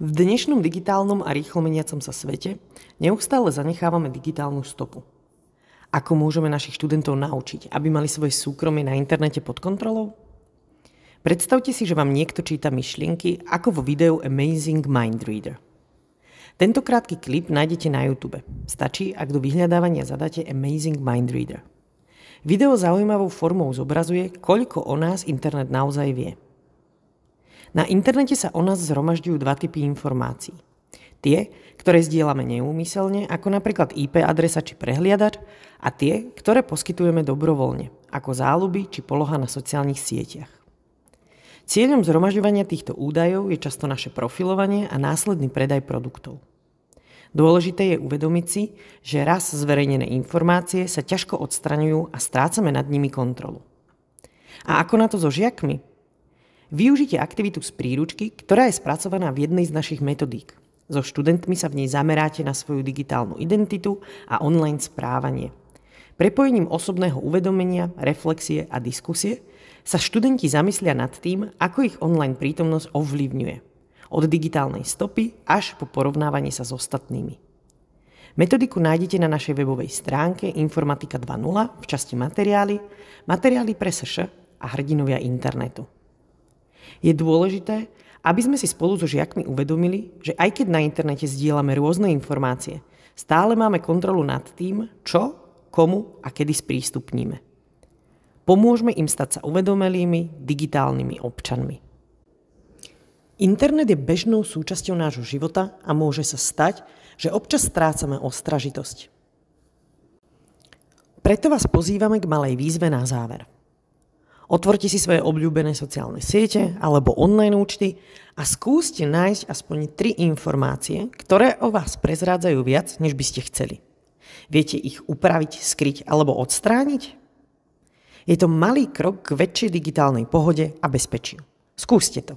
V dnešnom digitálnom a rýchlo meniacom sa svete neustále zanechávame digitálnu stopu. Ako môžeme našich študentov naučiť, aby mali svoje súkromie na internete pod kontrolou? Predstavte si, že vám niekto číta myšlienky ako vo videu Amazing Mind Reader. Tento krátky klip nájdete na YouTube. Stačí, ak do vyhľadávania zadáte Amazing Mind Reader. Video zaujímavou formou zobrazuje, koľko o nás internet naozaj vie. Na internete sa o nás zhromažďujú dva typy informácií. Tie, ktoré zdieľame neúmyselne, ako napríklad IP adresa či prehliadač, a tie, ktoré poskytujeme dobrovoľne, ako záľuby či poloha na sociálnych sieťach. Cieľom zhromažďovania týchto údajov je často naše profilovanie a následný predaj produktov. Dôležité je uvedomiť si, že raz zverejnené informácie sa ťažko odstraňujú a strácame nad nimi kontrolu. A ako na to so žiakmi? Využite aktivitu z príručky, ktorá je spracovaná v jednej z našich metodík. So študentmi sa v nej zameráte na svoju digitálnu identitu a online správanie. Prepojením osobného uvedomenia, reflexie a diskusie sa študenti zamyslia nad tým, ako ich online prítomnosť ovplyvňuje. Od digitálnej stopy až po porovnávanie sa s ostatnými. Metodiku nájdete na našej webovej stránke Informatika 2.0 v časti materiály pre SŠ a hrdinovia internetu. Je dôležité, aby sme si spolu so žiakmi uvedomili, že aj keď na internete zdieľame rôzne informácie, stále máme kontrolu nad tým, čo, komu a kedy sprístupníme. Pomôžme im stať sa uvedomelými digitálnymi občanmi. Internet je bežnou súčasťou nášho života a môže sa stať, že občas strácame ostražitosť. Preto vás pozývame k malej výzve na záver. Otvorte si svoje obľúbené sociálne siete alebo online účty a skúste nájsť aspoň 3 informácie, ktoré o vás prezrádzajú viac, než by ste chceli. Viete ich upraviť, skryť alebo odstrániť? Je to malý krok k väčšej digitálnej pohode a bezpečiu. Skúste to.